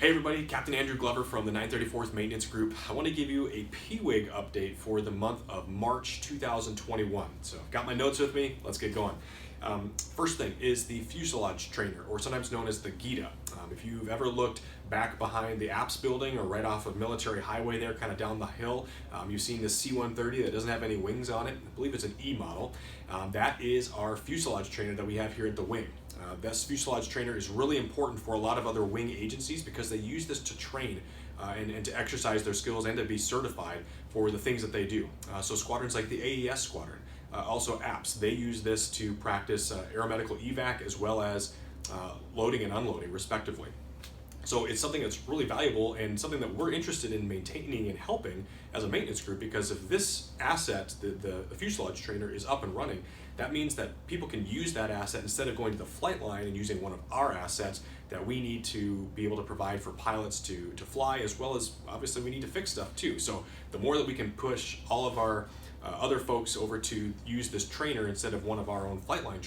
Hey everybody, Captain Andrew Glover from the 934th Maintenance Group. I want to give you a PIWG update for the month of March 2021. So I've got my notes with me, let's get going. First thing is the fuselage trainer, or sometimes known as the GITA. If you've ever looked back behind the APS building or right off of Military Highway there, kind of down the hill, you've seen this C-130 that doesn't have any wings on it. I believe it's an E model. That is our fuselage trainer that we have here at the wing. This fuselage trainer is really important for a lot of other wing agencies because they use this to train and to exercise their skills and to be certified for the things that they do. So squadrons like the AES squadron, also APS, they use this to practice aeromedical evac as well as loading and unloading respectively. So it's something that's really valuable and something that we're interested in maintaining and helping as a maintenance group, because if this asset, the fuselage trainer, is up and running, that means that people can use that asset instead of going to the flight line and using one of our assets that we need to be able to provide for pilots to fly, as well as obviously we need to fix stuff too. So the more that we can push all of our other folks over to use this trainer instead of one of our own flight line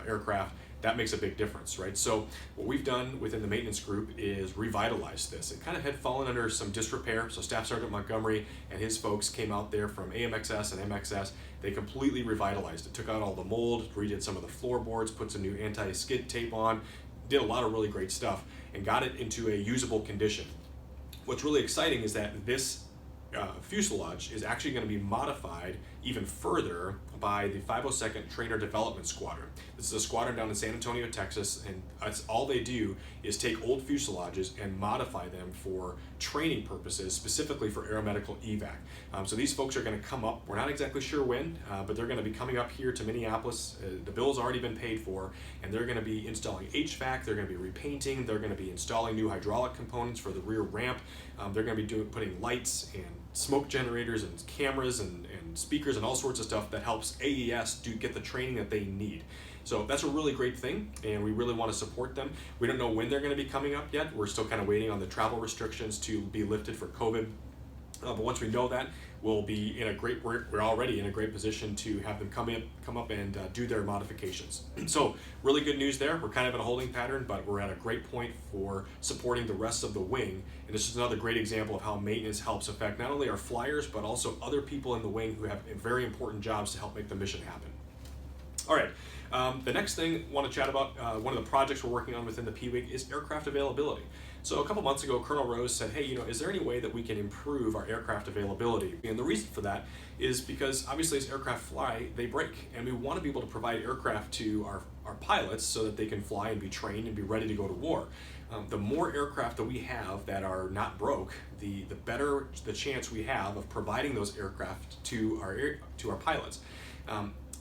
aircraft, that makes a big difference, right? So what we've done within the maintenance group is revitalize this. It kind of had fallen under some disrepair, so Staff Sergeant Montgomery and his folks came out there from AMXS and MXS. They completely revitalized it, took out all the mold, redid some of the floorboards, put some new anti-skid tape on, did a lot of really great stuff, and got it into a usable condition. What's really exciting is that this fuselage is actually going to be modified even further by the 502nd Trainer Development Squadron. This is a squadron down in San Antonio, Texas, and that's all they do is take old fuselages and modify them for training purposes, specifically for aeromedical evac. So these folks are going to come up, we're not exactly sure when, but they're going to be coming up here to Minneapolis. The bill's already been paid for, and they're going to be installing HVAC, they're going to be repainting, they're going to be installing new hydraulic components for the rear ramp, they're going to be putting lights and smoke generators and cameras and speakers and all sorts of stuff that helps AES get the training that they need. So that's a really great thing, and we really want to support them. We don't know when they're going to be coming up yet. We're still kind of waiting on the travel restrictions to be lifted for COVID. But once we know that, we'll be in a great, we're already in a great position to have them come up and do their modifications. So really good news there. We're kind of in a holding pattern, but we're at a great point for supporting the rest of the wing. And this is another great example of how maintenance helps affect not only our flyers, but also other people in the wing who have very important jobs to help make the mission happen. All right, the next thing I want to chat about, one of the projects we're working on within the PIWG is aircraft availability. So a couple months ago, Colonel Rose said, hey, is there any way that we can improve our aircraft availability? And the reason for that is because obviously as aircraft fly, they break, and we want to be able to provide aircraft to our pilots so that they can fly and be trained and be ready to go to war. The more aircraft that we have that are not broke, the better the chance we have of providing those aircraft to our pilots.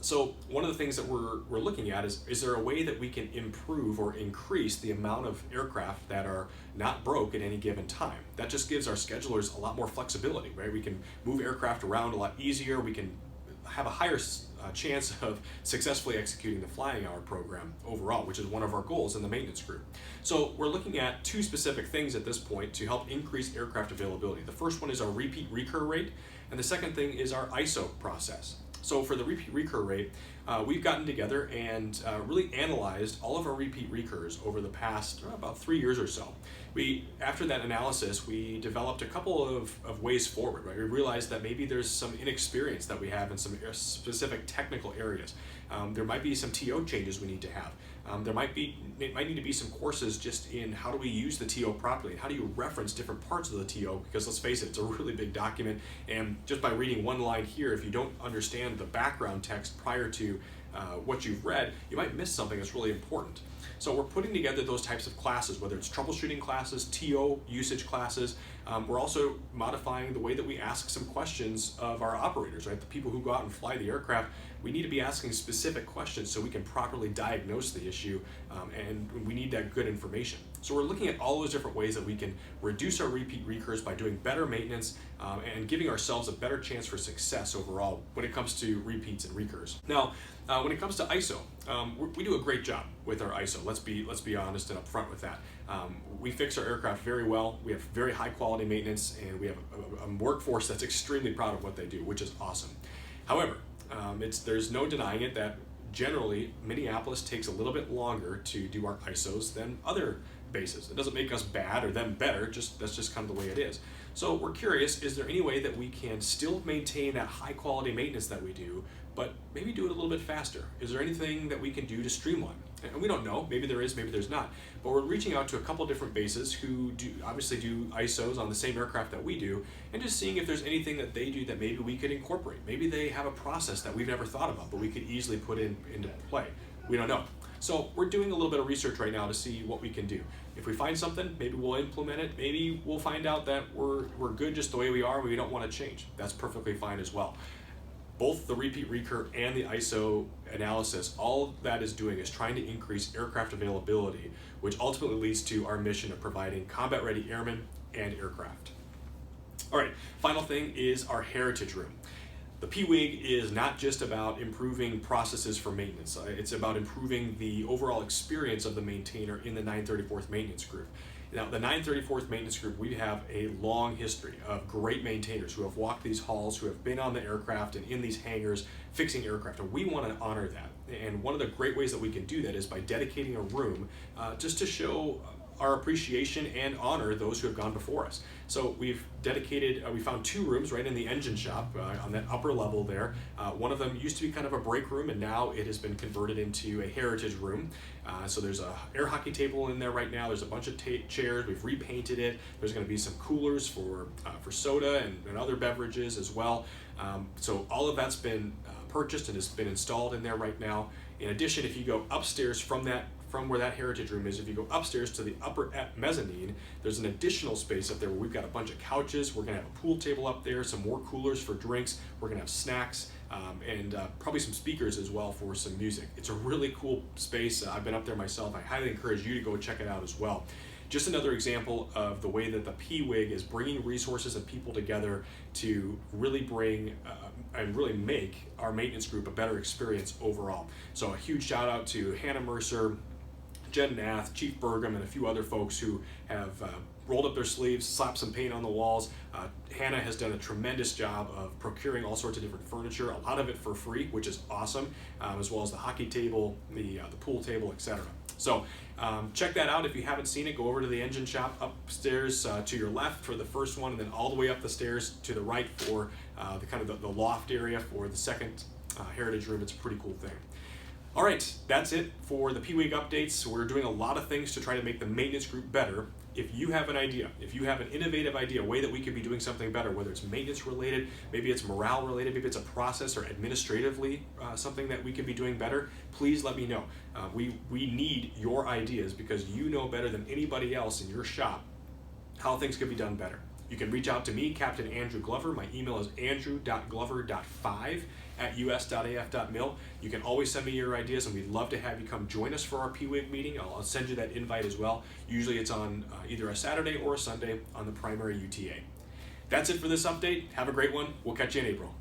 So one of the things that we're looking at is there a way that we can improve or increase the amount of aircraft that are not broke at any given time? That just gives our schedulers a lot more flexibility, right? We can move aircraft around a lot easier. We can have a higher chance of successfully executing the flying hour program overall, which is one of our goals in the maintenance group. So we're looking at two specific things at this point to help increase aircraft availability. The first one is our repeat recur rate, and the second thing is our ISO process. So for the repeat recur rate, we've gotten together and really analyzed all of our repeat recurs over the past about 3 years or so. After that analysis, we developed a couple of ways forward, right? We realized that maybe there's some inexperience that we have in some specific technical areas. There might be some TO changes we need to have. There might need to be some courses just in how do we use the TO properly, and how do you reference different parts of the TO, because let's face it, it's a really big document, and just by reading one line here, if you don't understand the background text prior to what you've read, you might miss something that's really important. So we're putting together those types of classes, whether it's troubleshooting classes, TO usage classes. We're also modifying the way that we ask some questions of our operators, right? The people who go out and fly the aircraft, we need to be asking specific questions so we can properly diagnose the issue, and we need that good information. So we're looking at all those different ways that we can reduce our repeat recurs by doing better maintenance and giving ourselves a better chance for success overall when it comes to repeats and recurs. Now, when it comes to ISO, we do a great job with our ISO. Let's be honest and upfront with that. We fix our aircraft very well. We have very high quality maintenance, and we have a workforce that's extremely proud of what they do, which is awesome. However, there's no denying it that generally Minneapolis takes a little bit longer to do our ISOs than other basis. It doesn't make us bad or them better, that's just kind of the way it is. So we're curious, is there any way that we can still maintain that high quality maintenance that we do, but maybe do it a little bit faster? Is there anything that we can do to streamline? And we don't know, maybe there is, maybe there's not. But we're reaching out to a couple different bases who obviously do ISOs on the same aircraft that we do, and just seeing if there's anything that they do that maybe we could incorporate. Maybe they have a process that we've never thought about, but we could easily put into play. We don't know. So we're doing a little bit of research right now to see what we can do. If we find something, maybe we'll implement it. Maybe we'll find out that we're good just the way we are and we don't want to change. That's perfectly fine as well. Both the repeat recur and the ISO analysis, all that is doing is trying to increase aircraft availability, which ultimately leads to our mission of providing combat-ready airmen and aircraft. All right, final thing is our heritage room. The PIWG is not just about improving processes for maintenance. It's about improving the overall experience of the maintainer in the 934th Maintenance Group. Now, the 934th Maintenance Group, we have a long history of great maintainers who have walked these halls, who have been on the aircraft and in these hangars fixing aircraft, and we want to honor that. And one of the great ways that we can do that is by dedicating a room just to show our appreciation and honor those who have gone before us. So we've dedicated, we found 2 rooms right in the engine shop on that upper level there. One of them used to be kind of a break room, and now it has been converted into a heritage room. So there's a air hockey table in there right now. There's a bunch of chairs. We've repainted it. There's going to be some coolers for soda and other beverages as well. So all of that's been purchased and has been installed in there right now. In addition, if you go upstairs from where that heritage room is, if you go upstairs to the upper mezzanine, there's an additional space up there where we've got a bunch of couches. We're going to have a pool table up there, some more coolers for drinks. We're going to have snacks and probably some speakers as well for some music. It's a really cool space. I've been up there myself. I highly encourage you to go check it out as well. Just another example of the way that the PIWG is bringing resources and people together to really bring and really make our maintenance group a better experience overall. So a huge shout out to Hannah Mercer, Jen Nath, Chief Burgum, and a few other folks who have rolled up their sleeves, slapped some paint on the walls. Hannah has done a tremendous job of procuring all sorts of different furniture, a lot of it for free, which is awesome, as well as the hockey table, the pool table, etc. So check that out if you haven't seen it. Go over to the engine shop upstairs to your left for the first one, and then all the way up the stairs to the right for the kind of the loft area for the second heritage room. It's a pretty cool thing. All right, that's it for the PIWG updates. We're doing a lot of things to try to make the maintenance group better. If you have an idea, if you have an innovative idea, a way that we could be doing something better, whether it's maintenance related, maybe it's morale related, maybe it's a process or administratively something that we could be doing better, please let me know. We need your ideas because you know better than anybody else in your shop how things could be done better. You can reach out to me, Captain Andrew Glover. My email is andrew.glover.5@us.af.mil. You can always send me your ideas, and we'd love to have you come join us for our PIWG meeting. I'll send you that invite as well. Usually it's on either a Saturday or a Sunday on the primary UTA. That's it for this update. Have a great one. We'll catch you in April.